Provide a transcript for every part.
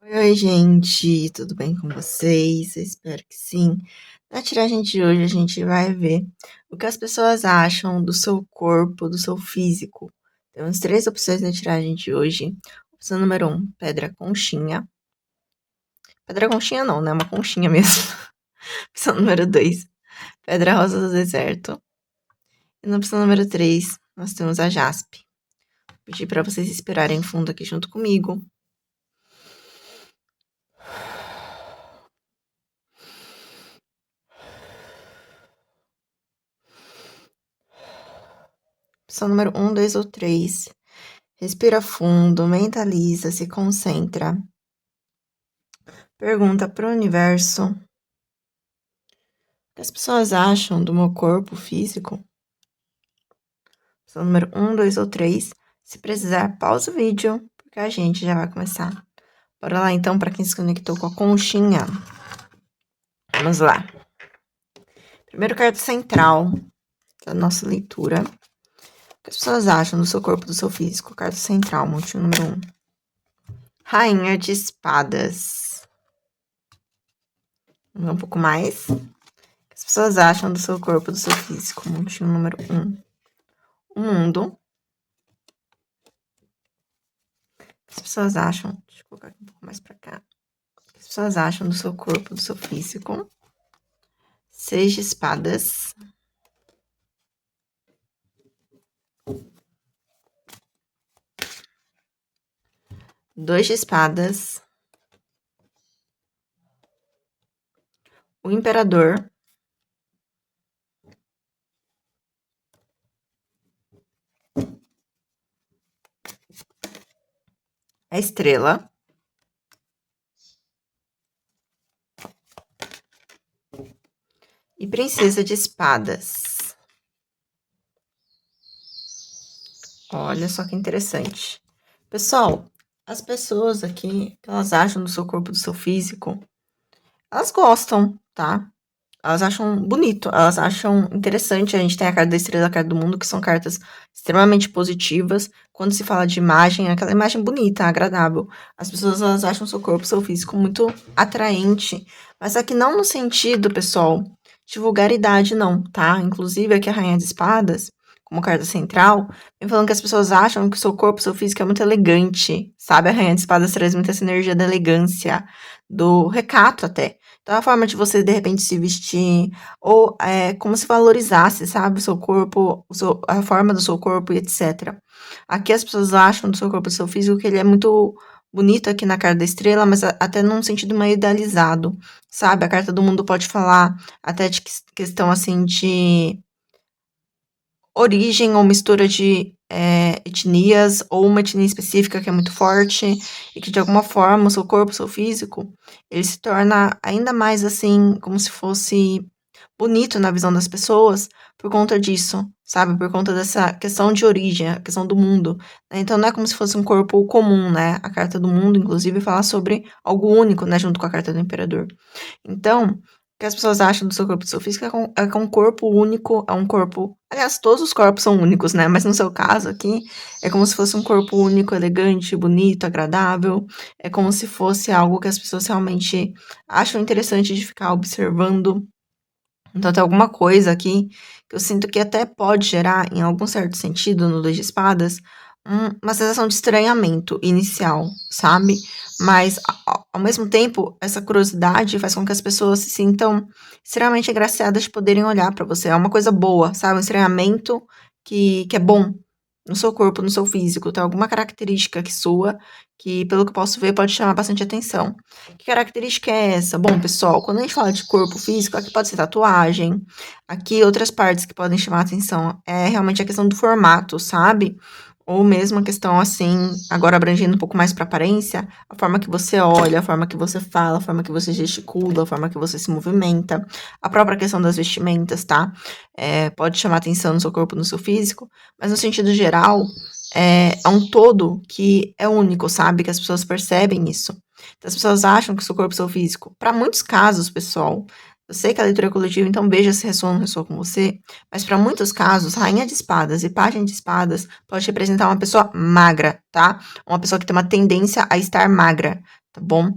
Oi, gente, tudo bem com vocês? Eu espero que sim. Na tiragem de hoje, a gente vai ver o que as pessoas acham do seu corpo, do seu físico. Temos três opções na tiragem de hoje. Opção número 1, pedra conchinha. Pedra conchinha não, né? Uma conchinha mesmo. Opção número 2, pedra rosa do deserto. E na opção número 3, nós temos a jaspe. Vou pedir para vocês esperarem fundo aqui junto comigo. Opção número 1, 2 ou 3. Respira fundo, mentaliza, se concentra. Pergunta para o universo: o que as pessoas acham do meu corpo físico? Opção número 1, 2 ou 3. Se precisar, pausa o vídeo, porque a gente já vai começar. Bora lá então, para quem se conectou com a conchinha. Vamos lá. Primeiro carta central da nossa leitura. O que as pessoas acham do seu corpo, do seu físico? Carta central, montinho número 1. Rainha de espadas. Vamos ver um pouco mais. O que as pessoas acham do seu corpo, do seu físico? Montinho número 1. O mundo. O que as pessoas acham? Deixa eu colocar aqui um pouco mais pra cá. O que as pessoas acham do seu corpo, do seu físico? 6 de espadas. Dois de espadas. O imperador. A estrela. E princesa de espadas. Olha só que interessante. Pessoal, as pessoas aqui, que elas acham do seu corpo, do seu físico, elas gostam, tá? Elas acham bonito, elas acham interessante. A gente tem a carta da estrela e a carta do mundo, que são cartas extremamente positivas. Quando se fala de imagem, é aquela imagem bonita, agradável. As pessoas, elas acham seu corpo, seu físico muito atraente. Mas aqui não no sentido, pessoal, de vulgaridade, não, tá? Inclusive, aqui a Rainha de Espadas, como carta central, vem falando que as pessoas acham que o seu corpo, seu físico é muito elegante, sabe? A Rainha de Espadas traz muito essa energia da elegância, do recato até. Então, a forma de você, de repente, se vestir, ou como se valorizasse, sabe, o seu corpo, a forma do seu corpo e etc. Aqui as pessoas acham do seu corpo, do seu físico, que ele é muito bonito aqui na carta da estrela, mas até num sentido meio idealizado, sabe? A carta do mundo pode falar até de questão, assim, de origem ou mistura de etnias, ou uma etnia específica que é muito forte, e que de alguma forma o seu corpo, o seu físico, ele se torna ainda mais assim, como se fosse bonito na visão das pessoas, por conta disso, sabe? Por conta dessa questão de origem, a questão do mundo. Né? Então não é como se fosse um corpo comum, né? A carta do mundo, inclusive, fala sobre algo único, né? Junto com a carta do imperador. Então, o que as pessoas acham do seu corpo, do seu físico, é que é um corpo único, é um corpo... Aliás, todos os corpos são únicos, né? Mas no seu caso aqui, é como se fosse um corpo único, elegante, bonito, agradável. É como se fosse algo que as pessoas realmente acham interessante de ficar observando. Então, tem alguma coisa aqui que eu sinto que até pode gerar, em algum certo sentido, no Dois de Espadas, uma sensação de estranhamento inicial, sabe? Mas, ao mesmo tempo, essa curiosidade faz com que as pessoas se sintam extremamente agraciadas de poderem olhar para você. É uma coisa boa, sabe? Um estranhamento que é bom no seu corpo, no seu físico. Tem alguma característica que sua, que, pelo que eu posso ver, pode chamar bastante atenção. Que característica é essa? Bom, pessoal, quando a gente fala de corpo físico, aqui pode ser tatuagem, aqui outras partes que podem chamar atenção é realmente a questão do formato, sabe? Ou mesmo a questão, assim, agora abrangendo um pouco mais para aparência, a forma que você olha, a forma que você fala, a forma que você gesticula, a forma que você se movimenta, a própria questão das vestimentas, tá? Pode chamar atenção no seu corpo, no seu físico, mas no sentido geral, é um todo que é único, sabe? Que as pessoas percebem isso. Então, as pessoas acham que o seu corpo é o seu físico. Para muitos casos, pessoal, eu sei que a leitura é coletiva, então veja se ressoa ou não ressoa com você, mas para muitos casos, rainha de espadas e página de espadas pode representar uma pessoa magra, tá? Uma pessoa que tem uma tendência a estar magra, tá bom?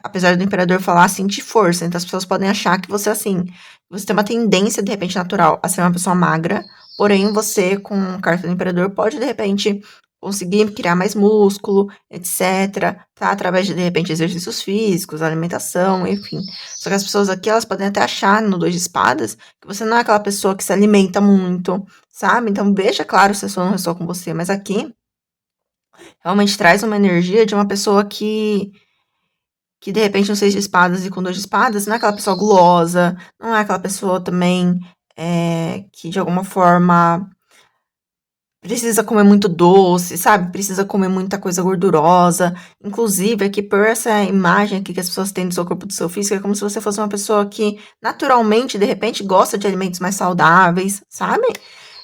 Apesar do imperador falar assim de força, então as pessoas podem achar que você assim, você tem uma tendência de repente natural a ser uma pessoa magra, porém você com carta do imperador pode de repente conseguir criar mais músculo, etc, tá? Através de repente exercícios físicos, alimentação, enfim. Só que as pessoas aqui elas podem até achar no dois de espadas que você não é aquela pessoa que se alimenta muito, sabe? Então deixa claro se a pessoa não ressoa com você, mas aqui realmente traz uma energia de uma pessoa que de repente um seis de espadas e com dois de espadas não é aquela pessoa gulosa, não é aquela pessoa também que de alguma forma precisa comer muito doce, sabe? Precisa comer muita coisa gordurosa. Inclusive, aqui por essa imagem aqui que as pessoas têm do seu corpo, do seu físico, é como se você fosse uma pessoa que naturalmente, de repente, gosta de alimentos mais saudáveis, sabe?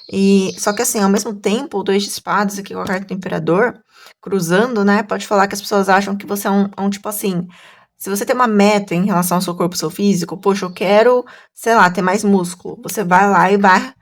E só que assim, ao mesmo tempo, o dois de espadas aqui com a carta do imperador, cruzando, né? Pode falar que as pessoas acham que você é um tipo assim. Se você tem uma meta em relação ao seu corpo, ao seu físico, poxa, eu quero, sei lá, ter mais músculo. Você vai lá e vai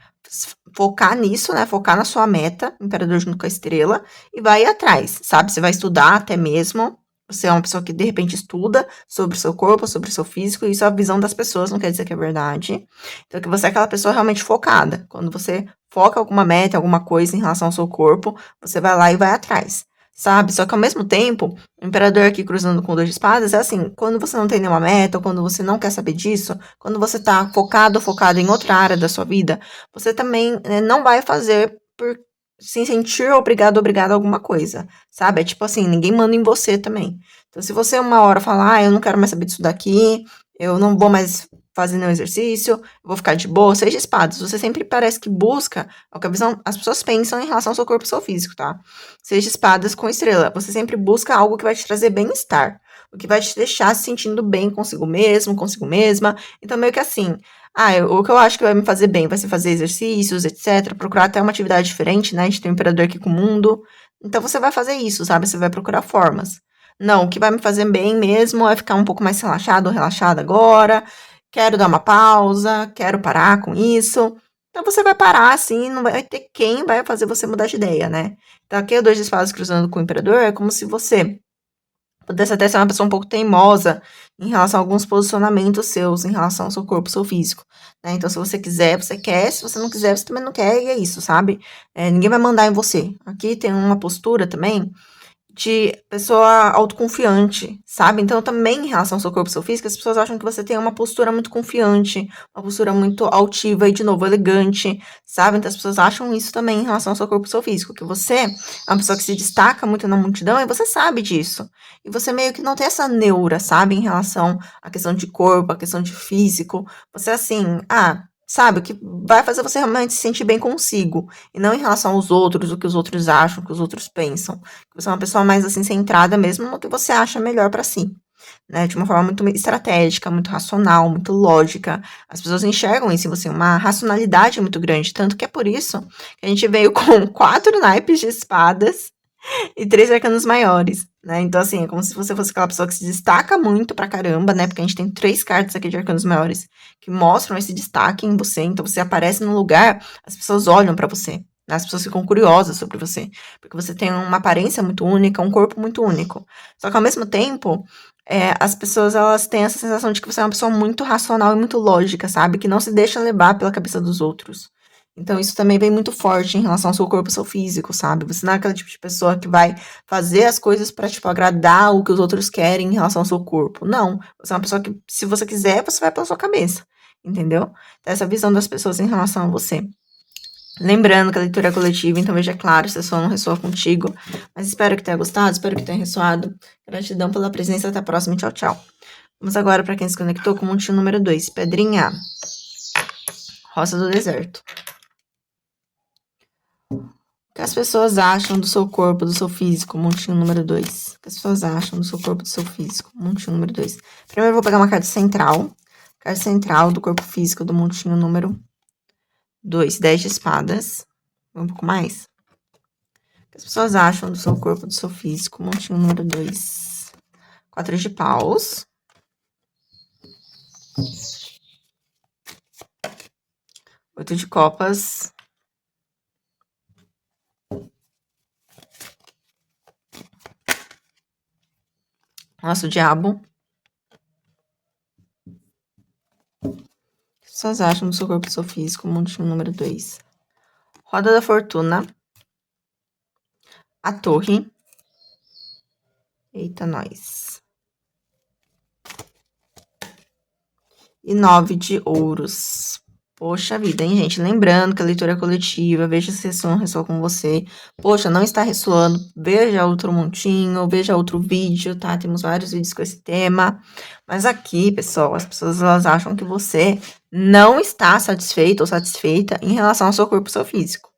focar nisso, né? Focar na sua meta, imperador junto com a estrela, e vai ir atrás, sabe? Você vai estudar até mesmo. Você é uma pessoa que de repente estuda sobre o seu corpo, sobre o seu físico, e isso é a visão das pessoas, não quer dizer que é verdade. Então, que você é aquela pessoa realmente focada. Quando você foca alguma meta, alguma coisa em relação ao seu corpo, você vai lá e vai atrás, sabe? Só que ao mesmo tempo, o imperador aqui cruzando com o dois de espadas é assim, quando você não tem nenhuma meta, ou quando você não quer saber disso, quando você tá focado em outra área da sua vida, você também não vai fazer por se sentir obrigado a alguma coisa, sabe? É tipo assim, ninguém manda em você também. Então, se você uma hora falar, eu não quero mais saber disso daqui, eu não vou mais fazer nenhum exercício, eu vou ficar de boa, seja espadas. Você sempre parece que busca é o que a visão, as pessoas pensam em relação ao seu corpo e ao seu físico, tá? Seja espadas com estrela. Você sempre busca algo que vai te trazer bem-estar, o que vai te deixar se sentindo bem consigo mesmo, consigo mesma. Então, meio que assim, o que eu acho que vai me fazer bem vai ser fazer exercícios, etc. Procurar até uma atividade diferente, né? A gente tem um imperador aqui com o mundo. Então, você vai fazer isso, sabe? Você vai procurar formas. Não, o que vai me fazer bem mesmo é ficar um pouco mais relaxado ou relaxada agora. Quero dar uma pausa, quero parar com isso. Então você vai parar assim, não vai ter quem vai fazer você mudar de ideia, né? Então aqui o dois de espadas cruzando com o imperador é como se você pudesse até ser uma pessoa um pouco teimosa em relação a alguns posicionamentos seus, em relação ao seu corpo, ao seu físico, né? Então se você quiser, você quer, se você não quiser, você também não quer, e é isso, sabe? Ninguém vai mandar em você. Aqui tem uma postura também de pessoa autoconfiante, sabe? Então, também em relação ao seu corpo e seu físico, as pessoas acham que você tem uma postura muito confiante, uma postura muito altiva e, de novo, elegante, sabe? Então, as pessoas acham isso também em relação ao seu corpo e seu físico, que você é uma pessoa que se destaca muito na multidão e você sabe disso. E você meio que não tem essa neura, sabe? Em relação à questão de corpo, à questão de físico. Você é assim, sabe? O que vai fazer você realmente se sentir bem consigo. E não em relação aos outros, o que os outros acham, o que os outros pensam. Você é uma pessoa mais assim centrada mesmo no que você acha melhor pra si, né? De uma forma muito estratégica, muito racional, muito lógica. As pessoas enxergam isso em você, uma racionalidade muito grande, tanto que é por isso que a gente veio com quatro naipes de espadas e três arcanos maiores, né? Então, assim, é como se você fosse aquela pessoa que se destaca muito pra caramba, né? Porque a gente tem três cartas aqui de arcanos maiores que mostram esse destaque em você. Então, você aparece num lugar, as pessoas olham pra você, né? As pessoas ficam curiosas sobre você, porque você tem uma aparência muito única, um corpo muito único. Só que, ao mesmo tempo, as pessoas, elas têm essa sensação de que você é uma pessoa muito racional e muito lógica, sabe? Que não se deixa levar pela cabeça dos outros. Então, isso também vem muito forte em relação ao seu corpo, ao seu físico, sabe? Você não é aquele tipo de pessoa que vai fazer as coisas pra, tipo, agradar o que os outros querem em relação ao seu corpo. Não. Você é uma pessoa que, se você quiser, você vai pela sua cabeça. Entendeu? Então, essa visão das pessoas em relação a você. Lembrando que a leitura é coletiva, então veja claro se a sua não ressoa contigo. Mas espero que tenha gostado, espero que tenha ressoado. Gratidão pela presença, até a próxima. Tchau, tchau. Vamos agora para quem se conectou com o montinho número 2. Pedrinha. Roça do deserto. O que as pessoas acham do seu corpo, do seu físico? Montinho número 2. O que as pessoas acham do seu corpo, do seu físico? Montinho número 2. Primeiro eu vou pegar uma carta central. Carta central do corpo físico do montinho número 2. 10 de espadas. Um pouco mais. O que as pessoas acham do seu corpo, do seu físico? Montinho número 2. 4 de paus. 8 de copas. Nosso diabo. O que vocês acham do seu corpo e do seu físico? Monte número 2. Roda da Fortuna. A Torre. Eita, nós. E 9 de ouros. Poxa vida, hein, gente? Lembrando que a leitura é coletiva, veja se ressoa com você. Poxa, não está ressoando, veja outro montinho, veja outro vídeo, tá? Temos vários vídeos com esse tema. Mas aqui, pessoal, as pessoas elas acham que você não está satisfeito ou satisfeita em relação ao seu corpo e seu físico,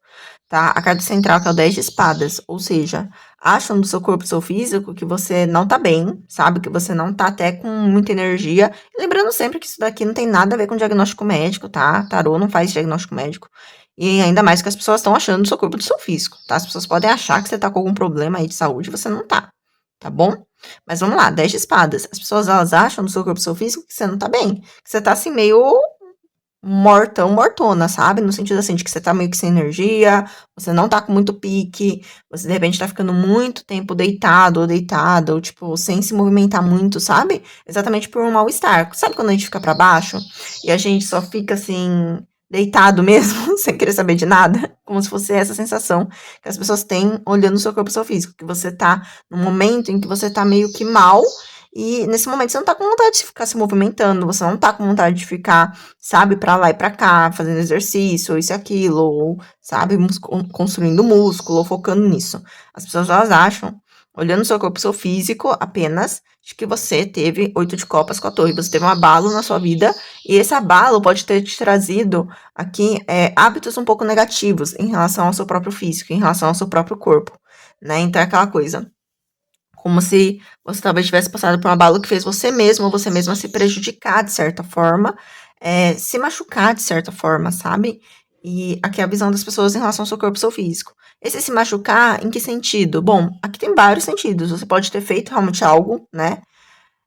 tá? A carta central que é o 10 de espadas, ou seja, acham do seu corpo e seu físico que você não tá bem, sabe? Que você não tá até com muita energia. E lembrando sempre que isso daqui não tem nada a ver com diagnóstico médico, tá? Tarô não faz diagnóstico médico. E ainda mais que as pessoas estão achando do seu corpo e do seu físico, tá? As pessoas podem achar que você tá com algum problema aí de saúde e você não tá bom? Mas vamos lá, 10 de espadas. As pessoas, elas acham do seu corpo e do seu físico que você não tá bem. Que você tá assim meio mortão, mortona, sabe? No sentido assim, de que você tá meio que sem energia, você não tá com muito pique, você de repente tá ficando muito tempo deitado ou deitada, ou tipo, sem se movimentar muito, sabe? Exatamente por um mal-estar. Sabe quando a gente fica pra baixo e a gente só fica assim, deitado mesmo, sem querer saber de nada? Como se fosse essa sensação que as pessoas têm olhando o seu corpo e o seu físico, que você tá num momento em que você tá meio que mal. E nesse momento você não tá com vontade de ficar se movimentando, você não tá com vontade de ficar, sabe, pra lá e pra cá, fazendo exercício, isso e aquilo, ou, sabe, construindo músculo, ou focando nisso. As pessoas, elas acham, olhando o seu corpo, o seu físico, apenas, de que você teve 8 de copas com a torre, você teve um abalo na sua vida, e esse abalo pode ter te trazido aqui hábitos um pouco negativos em relação ao seu próprio físico, em relação ao seu próprio corpo, né? Então é aquela coisa. Como se você talvez tivesse passado por um abalo que fez você mesmo ou você mesma se prejudicar de certa forma, se machucar de certa forma, sabe? E aqui é a visão das pessoas em relação ao seu corpo e seu físico. Esse se machucar, em que sentido? Bom, aqui tem vários sentidos. Você pode ter feito realmente algo, né?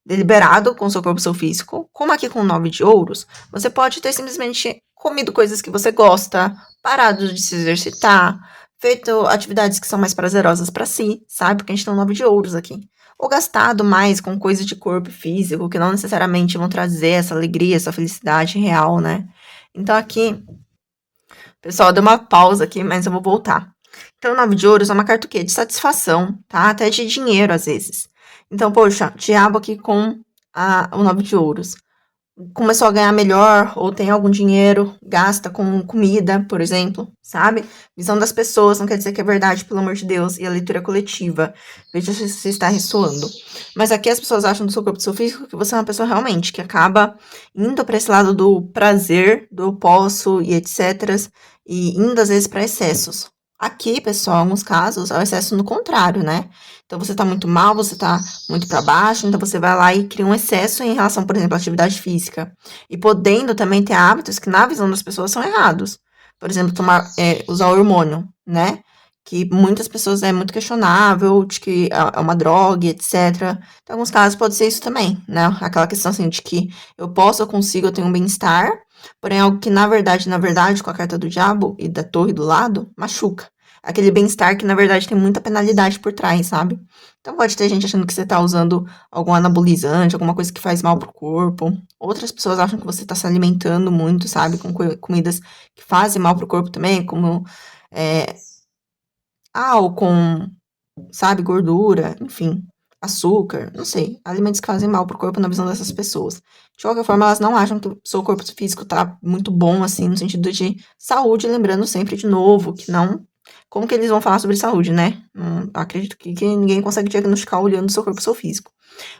Deliberado com o seu corpo e seu físico. Como aqui com o 9 de ouros, você pode ter simplesmente comido coisas que você gosta, parado de se exercitar, feito atividades que são mais prazerosas pra si, sabe? Porque a gente tem um 9 de ouros aqui. Ou gastado mais com coisas de corpo e físico que não necessariamente vão trazer essa alegria, essa felicidade real, né? Então aqui, pessoal, deu uma pausa aqui, mas eu vou voltar. Então, o 9 de ouros é uma carta o quê? De satisfação, tá? Até de dinheiro, às vezes. Então, poxa, diabo aqui com o 9 de ouros. Começou a ganhar melhor, ou tem algum dinheiro, gasta com comida, por exemplo, sabe? Visão das pessoas, não quer dizer que é verdade, pelo amor de Deus. E a leitura é coletiva. Veja se você está ressoando. Mas aqui as pessoas acham do seu corpo e do seu físico que você é uma pessoa realmente que acaba indo para esse lado do prazer, do eu posso e etc. E indo às vezes para excessos. Aqui, pessoal, em alguns casos, é o excesso no contrário, né? Então, você tá muito mal, você tá muito para baixo, então você vai lá e cria um excesso em relação, por exemplo, à atividade física. E podendo também ter hábitos que, na visão das pessoas, são errados. Por exemplo, usar hormônio, né? Que muitas pessoas é muito questionável, de que é uma droga, etc. Em alguns casos pode ser isso também, né? Aquela questão assim de que eu posso, eu consigo, eu tenho um bem-estar, porém algo que na verdade, com a carta do diabo e da torre do lado, machuca. Aquele bem-estar que na verdade tem muita penalidade por trás, sabe? Então pode ter gente achando que você tá usando algum anabolizante, alguma coisa que faz mal pro corpo. Outras pessoas acham que você tá se alimentando muito, sabe? Com comidas que fazem mal pro corpo também, como ou com, sabe, gordura, enfim, açúcar, não sei, alimentos que fazem mal pro corpo na visão dessas pessoas. De qualquer forma, elas não acham que o seu corpo físico tá muito bom, assim, no sentido de saúde, lembrando sempre de novo que não. Como que eles vão falar sobre saúde, né? Acredito que ninguém consegue diagnosticar olhando o seu corpo e o seu físico.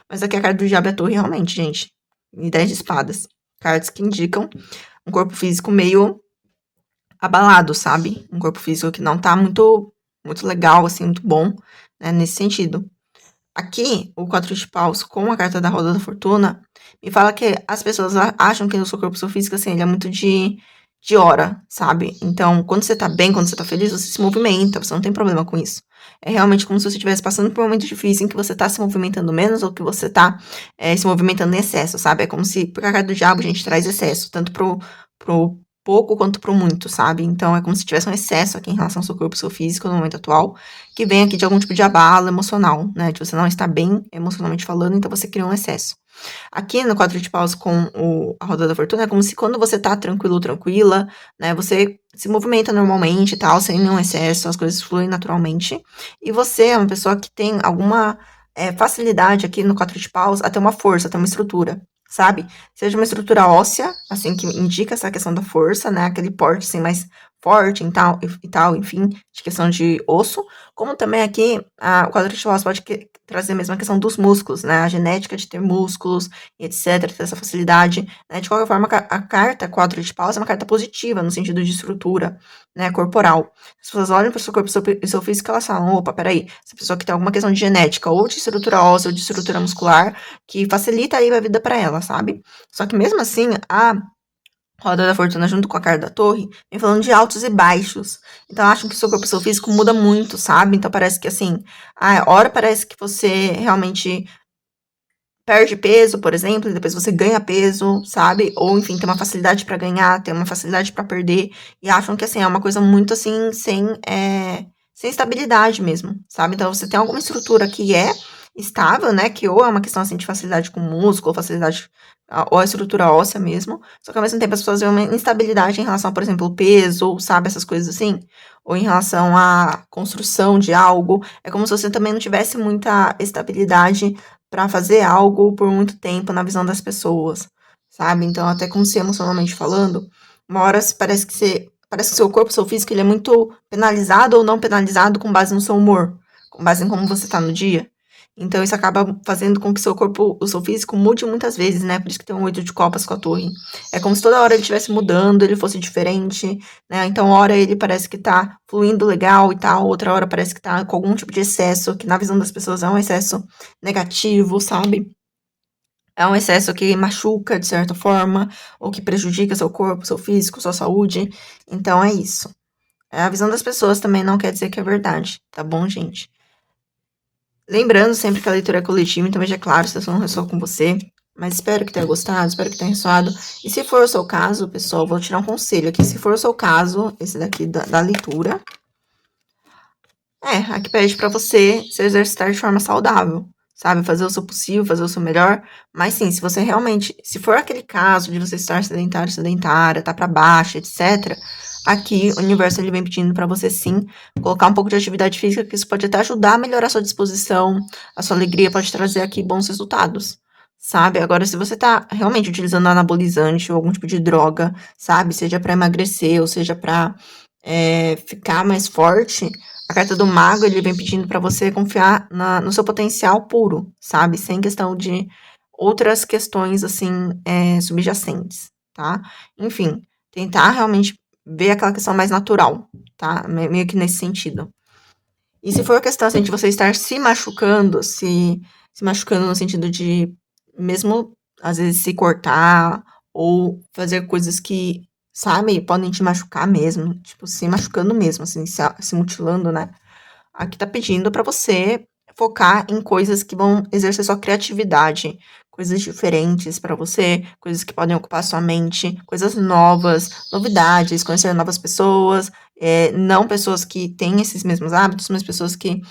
Mas aqui a carta do diabo é a torre, realmente, gente. E 10 de espadas. Cartas que indicam um corpo físico meio abalado, sabe? Um corpo físico que não tá muito legal, assim, muito bom, né, nesse sentido. Aqui, o 4 de paus com a carta da roda da fortuna me fala que as pessoas acham que o seu corpo, o seu físico, assim, ele é muito de hora, sabe? Então, quando você tá bem, quando você tá feliz, você se movimenta, você não tem problema com isso. É realmente como se você estivesse passando por um momento difícil em que você tá se movimentando menos ou que você tá se movimentando em excesso, sabe? É como se, porque a carta do diabo, a gente traz excesso, tanto pro pouco quanto pro muito, sabe? Então é como se tivesse um excesso aqui em relação ao seu corpo e seu físico no momento atual, que vem aqui de algum tipo de abalo emocional, né? De você não estar bem emocionalmente falando, então você cria um excesso. Aqui no quadro de paus com a roda da fortuna é como se quando você tá tranquilo, tranquila, né, você se movimenta normalmente e tal, sem nenhum excesso, as coisas fluem naturalmente. E você é uma pessoa que tem alguma facilidade aqui no quadro de paus a ter uma força, a ter uma estrutura, sabe? Seja uma estrutura óssea, assim, que indica essa questão da força, né? Aquele porte, assim, mais forte e tal, enfim, de questão de osso, como também aqui o quadro de paus pode trazer mesmo a questão dos músculos, né? A genética de ter músculos e etc, ter essa facilidade, né? De qualquer forma, a carta quadro de paus é uma carta positiva no sentido de estrutura, né, corporal. As pessoas olham para o seu corpo e seu físico e elas falam, opa, peraí, essa pessoa que tem alguma questão de genética ou de estrutura óssea ou de estrutura muscular que facilita aí a vida para ela, sabe? Só que mesmo assim, a roda da fortuna junto com a carta da torre, vem falando de altos e baixos. Então, acham que o seu corpo e seu físico muda muito, sabe? Então, parece que assim, hora parece que você realmente perde peso, por exemplo, e depois você ganha peso, sabe? Ou, enfim, tem uma facilidade pra ganhar, tem uma facilidade pra perder, e acham que, assim, é uma coisa muito, assim, sem estabilidade mesmo, sabe? Então, você tem alguma estrutura que é estável, né? Que ou é uma questão, assim, de facilidade com músculo, facilidade, ou a estrutura óssea mesmo, só que ao mesmo tempo as pessoas veem uma instabilidade em relação, por exemplo, ao peso, ou, sabe? Essas coisas assim, ou em relação à construção de algo. É como se você também não tivesse muita estabilidade para fazer algo por muito tempo na visão das pessoas, sabe? Então, até como se emocionalmente falando, uma hora parece que seu corpo, seu físico, ele é muito penalizado ou não penalizado com base no seu humor, com base em como você tá no dia. Então, isso acaba fazendo com que seu corpo, o seu físico mude muitas vezes, né? Por isso que tem um 8 de copas com a torre. É como se toda hora ele estivesse mudando, ele fosse diferente, né? Então, hora ele parece que tá fluindo legal e tal, outra hora parece que tá com algum tipo de excesso, que na visão das pessoas é um excesso negativo, sabe? É um excesso que machuca de certa forma, ou que prejudica seu corpo, seu físico, sua saúde. Então é isso. A visão das pessoas também não quer dizer que é verdade, tá bom, gente? Lembrando sempre que a leitura é coletiva, então veja claro se eu não ressoa com você. Mas espero que tenha gostado, espero que tenha ressoado. E se for o seu caso, pessoal, vou tirar um conselho aqui. Se for o seu caso, esse daqui da leitura, aqui pede pra você se exercitar de forma saudável, sabe? Fazer o seu possível, fazer o seu melhor. Mas sim, se você realmente, se for aquele caso de você estar sedentário, sedentária, tá pra baixo, etc., aqui o universo ele vem pedindo pra você sim colocar um pouco de atividade física, que isso pode até ajudar a melhorar a sua disposição, a sua alegria, pode trazer aqui bons resultados. Sabe? Agora, se você tá realmente utilizando anabolizante ou algum tipo de droga, sabe? Seja pra emagrecer ou seja pra ficar mais forte, a carta do mago, ele vem pedindo para você confiar no seu potencial puro, sabe? Sem questão de outras questões, assim, subjacentes, tá? Enfim, tentar realmente ver aquela questão mais natural, tá? Meio que nesse sentido. E se for a questão, assim, de você estar se machucando, se machucando no sentido de, mesmo, às vezes, se cortar ou fazer coisas que, sabe, podem te machucar mesmo, tipo, se machucando mesmo, assim, se mutilando, né? Aqui tá pedindo para você focar em coisas que vão exercer sua criatividade, coisas diferentes para você, coisas que podem ocupar sua mente, coisas novas, novidades, conhecer novas pessoas, não pessoas que têm esses mesmos hábitos, mas pessoas que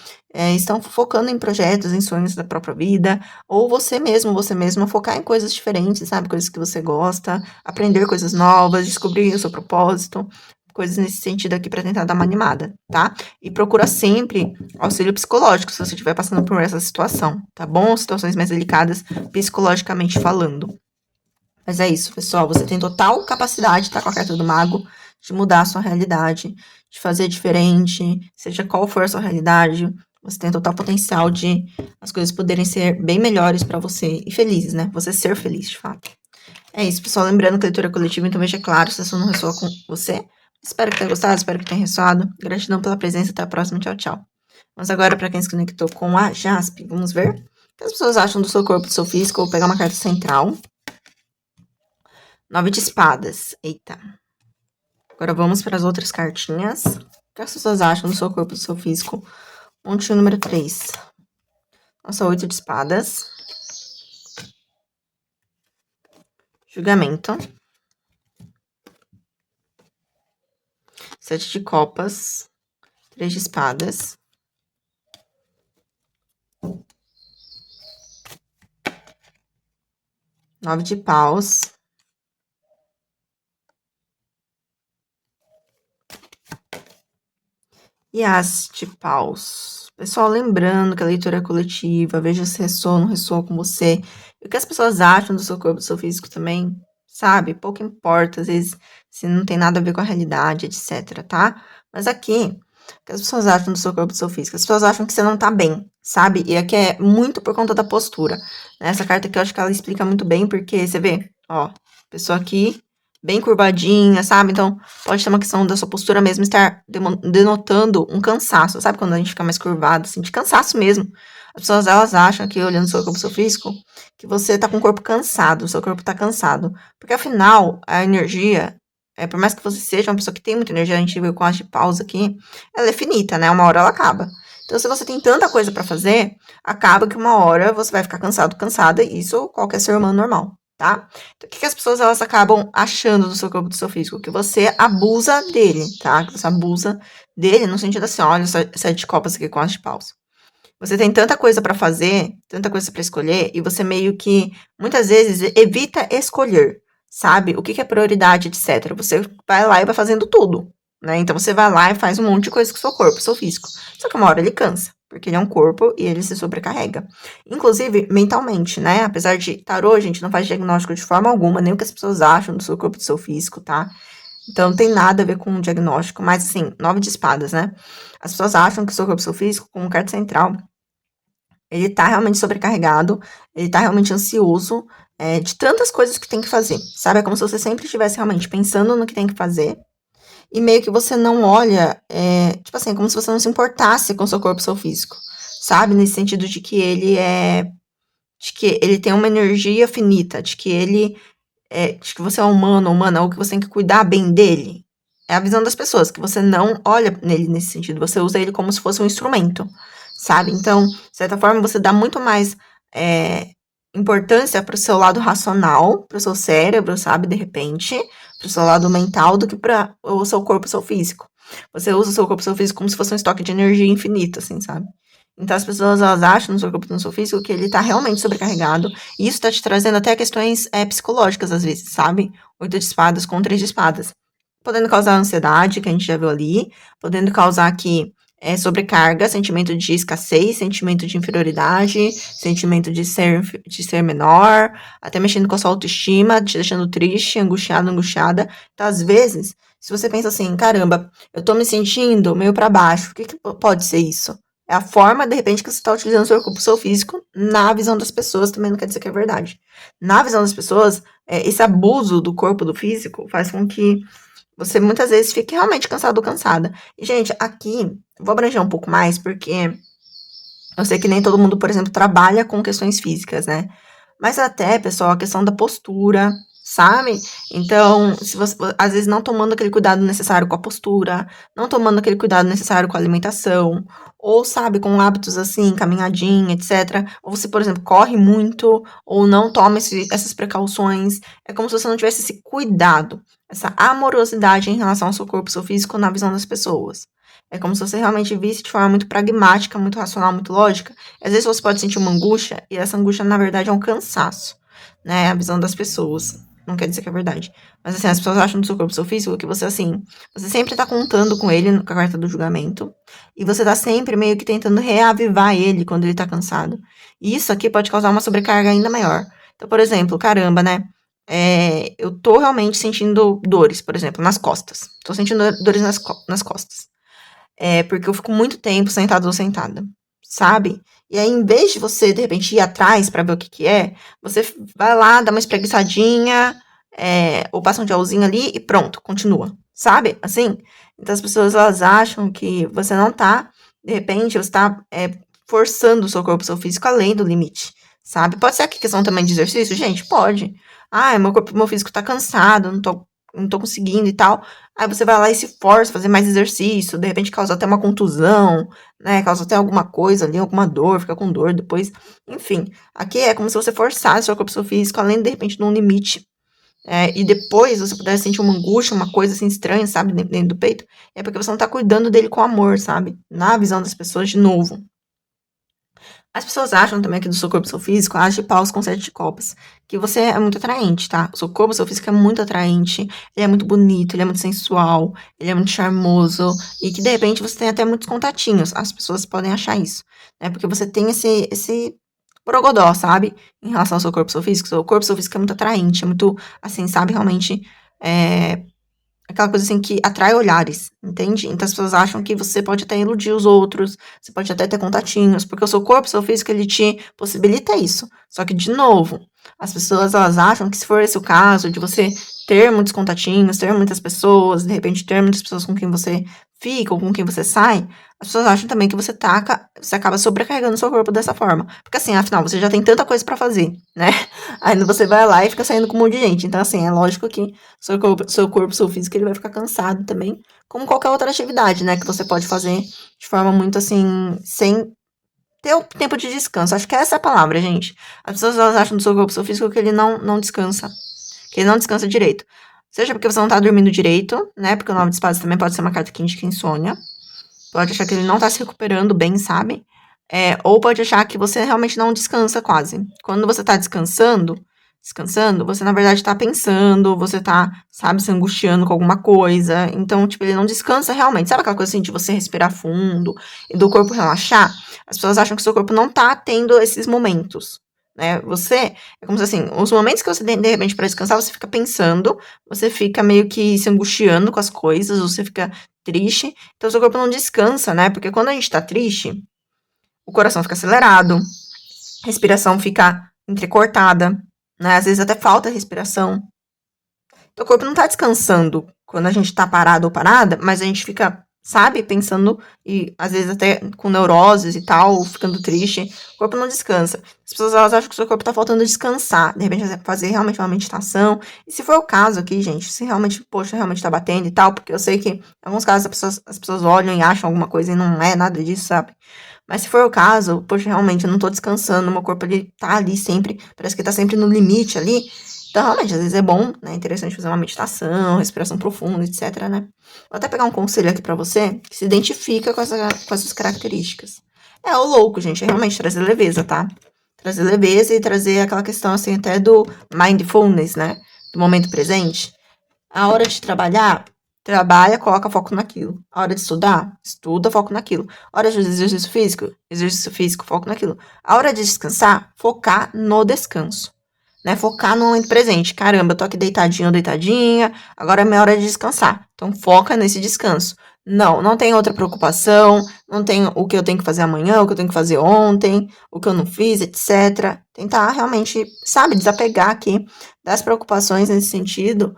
estão focando em projetos, em sonhos da própria vida, ou você mesmo, você mesma, focar em coisas diferentes, sabe? Coisas que você gosta, aprender coisas novas, descobrir o seu propósito, coisas nesse sentido aqui para tentar dar uma animada, tá? E procura sempre auxílio psicológico se você estiver passando por essa situação, tá bom? Situações mais delicadas, psicologicamente falando. Mas é isso, pessoal. Você tem total capacidade, tá? Com a carta do mago, de mudar a sua realidade, de fazer diferente, seja qual for a sua realidade. Você tem total potencial de as coisas poderem ser bem melhores para você e felizes, né? Você ser feliz, de fato. É isso, pessoal. Lembrando que a leitura coletiva, então veja claro se isso não ressoa com você. Espero que tenha gostado, espero que tenha ressoado. Gratidão pela presença. Até a próxima. Tchau, tchau. Mas agora, para quem se conectou com a Jaspe, vamos ver o que as pessoas acham do seu corpo, do seu físico. Vou pegar uma carta central. 9 de espadas. Eita. Agora vamos para as outras cartinhas. O que as pessoas acham do seu corpo, do seu físico? Pontinho número 3. Nossa, 8 de espadas. Julgamento. 7 de copas, 3 de espadas, 9 de paus, e as de paus. Pessoal, lembrando que a leitura é coletiva, veja se ressoa ou não ressoa com você. E o que as pessoas acham do seu corpo, do seu físico também, sabe? Pouco importa, às vezes, se não tem nada a ver com a realidade, etc, tá? Mas aqui, o que as pessoas acham do seu corpo, do seu físico? As pessoas acham que você não tá bem, sabe? E aqui é muito por conta da postura. Né? Essa carta aqui, eu acho que ela explica muito bem, porque você vê, ó, pessoa aqui, bem curvadinha, sabe? Então, pode ter uma questão da sua postura mesmo estar denotando um cansaço, sabe? Quando a gente fica mais curvado, assim, de cansaço mesmo. As pessoas, elas acham que, olhando o seu corpo, seu físico, que você tá com o corpo cansado, o seu corpo tá cansado. Porque, afinal, a energia, por mais que você seja uma pessoa que tem muita energia, a gente viu com as de pausa aqui, ela é finita, né? Uma hora ela acaba. Então, se você tem tanta coisa pra fazer, acaba que uma hora você vai ficar cansado, cansada, e isso qualquer ser humano normal, tá? Então, o que as pessoas elas acabam achando do seu corpo, do seu físico? Que você abusa dele, tá? Que você abusa dele no sentido assim, olha, sete de copas aqui com as de paus. Você tem tanta coisa pra fazer, tanta coisa pra escolher, e você meio que, muitas vezes, evita escolher, sabe? O que é prioridade, etc. Você vai lá e vai fazendo tudo, né? Então, você vai lá e faz um monte de coisa com o seu corpo, seu físico. Só que uma hora ele cansa, porque ele é um corpo e ele se sobrecarrega. Inclusive, mentalmente, né? Apesar de tarô, a gente não faz diagnóstico de forma alguma, nem o que as pessoas acham do seu corpo, do seu físico, tá? Então, não tem nada a ver com o diagnóstico, mas, assim, 9 de espadas, né? As pessoas acham que o seu corpo, seu físico, como carta central, ele tá realmente sobrecarregado, ele tá realmente ansioso, de tantas coisas que tem que fazer, sabe? É como se você sempre estivesse realmente pensando no que tem que fazer, e meio que você não olha, tipo assim, como se você não se importasse com o seu corpo, seu físico, sabe? Nesse sentido de que de que ele tem uma energia finita, de que de que você é humano, humana, ou que você tem que cuidar bem dele. É a visão das pessoas, que você não olha nele nesse sentido, você usa ele como se fosse um instrumento, sabe? Então, de certa forma, você dá muito mais importância pro seu lado racional, pro seu cérebro, sabe? De repente, pro seu lado mental, do que para o seu corpo, seu físico. Você usa o seu corpo, seu físico como se fosse um estoque de energia infinito, assim, sabe? Então, as pessoas, elas acham no seu corpo, no seu físico, que ele tá realmente sobrecarregado, e isso tá te trazendo até questões psicológicas, às vezes, sabe? 8 de espadas com 3 de espadas. Podendo causar ansiedade, que a gente já viu ali, podendo causar aqui sobrecarga, sentimento de escassez, sentimento de inferioridade, sentimento de ser menor, até mexendo com a sua autoestima, te deixando triste, angustiado, angustiada. Então, às vezes, se você pensa assim, caramba, eu tô me sentindo meio pra baixo, o que pode ser isso? É a forma, de repente, que você está utilizando o seu corpo, o seu físico, na visão das pessoas, também não quer dizer que é verdade. Na visão das pessoas, esse abuso do corpo, do físico, faz com que você muitas vezes fique realmente cansado ou cansada. E, gente, aqui, vou abranger um pouco mais, porque eu sei que nem todo mundo, por exemplo, trabalha com questões físicas, né? Mas até, pessoal, a questão da postura, sabe? Então, se você, às vezes, não tomando aquele cuidado necessário com a postura, não tomando aquele cuidado necessário com a alimentação, ou, sabe, com hábitos assim, caminhadinha, etc. Ou você, por exemplo, corre muito, ou não toma essas precauções. É como se você não tivesse esse cuidado, essa amorosidade em relação ao seu corpo, seu físico, na visão das pessoas. É como se você realmente visse de forma muito pragmática, muito racional, muito lógica. Às vezes você pode sentir uma angústia, e essa angústia, na verdade, é um cansaço, né? A visão das pessoas. Não quer dizer que é verdade. Mas, assim, as pessoas acham do seu corpo, do seu físico, que você, assim, você sempre tá contando com ele com a carta do julgamento. E você tá sempre meio que tentando reavivar ele quando ele tá cansado. E isso aqui pode causar uma sobrecarga ainda maior. Então, por exemplo, caramba, né? Eu tô realmente sentindo dores, por exemplo, nas costas. Tô sentindo dores nas costas. Porque eu fico muito tempo sentado ou sentada, sabe? E aí, em vez de você, de repente, ir atrás pra ver o que que é, você vai lá, dá uma espreguiçadinha, ou passa um gelzinho ali e pronto, continua, sabe? Assim? Então, as pessoas, elas acham que você não tá, de repente, você tá forçando o seu corpo, o seu físico além do limite, sabe? Pode ser que questão também de exercício, gente? Pode. Ah, meu corpo, meu físico tá cansado, não tô conseguindo e tal. Aí você vai lá e se força a fazer mais exercício, de repente causa até uma contusão, né? Causa até alguma coisa ali, alguma dor, fica com dor depois. Enfim, aqui é como se você forçasse o seu corpo, seu físico, além de repente de um limite e depois você puder sentir uma angústia, uma coisa assim estranha, sabe, dentro do peito, é porque você não tá cuidando dele com amor, sabe? Na visão das pessoas, de novo. As pessoas acham também que do seu corpo, seu físico, age paus com sete de copas. Que você é muito atraente, tá? O seu corpo, seu físico é muito atraente. Ele é muito bonito, ele é muito sensual, ele é muito charmoso. E que de repente você tem até muitos contatinhos. As pessoas podem achar isso, né? Porque você tem esse borogodó, sabe? Em relação ao seu corpo, seu físico. Seu corpo, seu físico é muito atraente, é muito, assim, sabe? Realmente, é, aquela coisa assim que atrai olhares, entende? Então as pessoas acham que você pode até iludir os outros, você pode até ter contatinhos, porque o seu corpo, o seu físico, ele te possibilita isso. Só que, de novo, as pessoas, elas acham que se for esse o caso, de você ter muitos contatinhos, ter muitas pessoas, de repente ter muitas pessoas com quem você fica ou com quem você sai, as pessoas acham também que você acaba sobrecarregando o seu corpo dessa forma. Porque assim, afinal, você já tem tanta coisa pra fazer, né? Aí você vai lá e fica saindo com um monte de gente. Então, assim, é lógico que seu físico, ele vai ficar cansado também, como qualquer outra atividade, né, que você pode fazer de forma muito assim, sem ter o tempo de descanso. Acho que essa é a palavra, gente. As pessoas, elas acham do seu corpo, seu físico, que ele não descansa, que ele não descansa direito. Seja porque você não tá dormindo direito, né, porque o 9 de espadas também pode ser uma carta que indica insônia. Pode achar que ele não tá se recuperando bem, sabe? Ou pode achar que você realmente não descansa quase. Quando você tá descansando, você na verdade tá pensando, você tá, sabe, se angustiando com alguma coisa. Então, tipo, ele não descansa realmente. Sabe aquela coisa assim de você respirar fundo e do corpo relaxar? As pessoas acham que o seu corpo não tá tendo esses momentos, né? É como se assim, os momentos que você tem, de repente, pra descansar, você fica pensando, você fica meio que se angustiando com as coisas, você fica triste. Então, o seu corpo não descansa, né? Porque quando a gente tá triste, o coração fica acelerado, a respiração fica entrecortada, né? Às vezes até falta respiração. Então, o corpo não tá descansando quando a gente tá parado ou parada, mas a gente fica, sabe, pensando e às vezes até com neuroses e tal, ficando triste. O corpo não descansa. As pessoas, elas acham que o seu corpo tá faltando descansar. De repente, fazer realmente uma meditação. E se for o caso aqui, gente, se realmente, poxa, realmente tá batendo e tal, porque eu sei que em alguns casos as pessoas olham e acham alguma coisa e não é nada disso, sabe? Mas se for o caso, poxa, realmente eu não tô descansando, meu corpo ele tá ali sempre, parece que tá sempre no limite ali. Então, realmente, às vezes é bom, né? Interessante fazer uma meditação, respiração profunda, etc, né? Vou até pegar um conselho aqui pra você que se identifica com essas características. É o louco, gente, é realmente trazer leveza, tá? Trazer leveza e trazer aquela questão, assim, até do mindfulness, né? Do momento presente. A hora de trabalhar, trabalha, coloca foco naquilo. A hora de estudar, estuda, foco naquilo. A hora de exercício físico, foco naquilo. A hora de descansar, focar no descanso. Né? Focar no momento presente. Caramba, eu tô aqui deitadinho ou deitadinha, agora é minha hora de descansar. Então foca nesse descanso. Não tem outra preocupação, não tem o que eu tenho que fazer amanhã, o que eu tenho que fazer ontem, o que eu não fiz, etc. Tentar realmente, sabe, desapegar aqui das preocupações nesse sentido,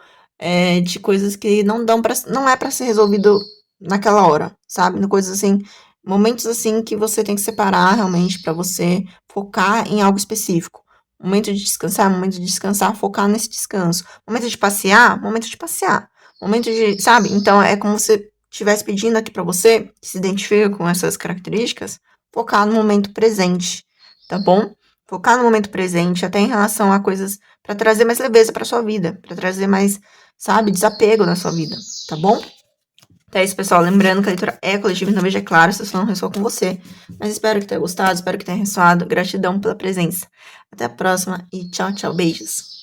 de coisas que não é para ser resolvido naquela hora, sabe? Coisas assim, momentos assim que você tem que separar realmente para você focar em algo específico. Momento de descansar, focar nesse descanso. Momento de passear, momento de passear. Momento de, sabe? Então é como se estivesse pedindo aqui para você, que se identifica com essas características, focar no momento presente, tá bom? Focar no momento presente, até em relação a coisas para trazer mais leveza para sua vida, para trazer mais, sabe, desapego na sua vida, tá bom? Então é isso, pessoal. Lembrando que a leitura é coletiva, então veja claro se isso não ressoa com você. Mas espero que tenha gostado, espero que tenha ressoado. Gratidão pela presença. Até a próxima e tchau, tchau. Beijos.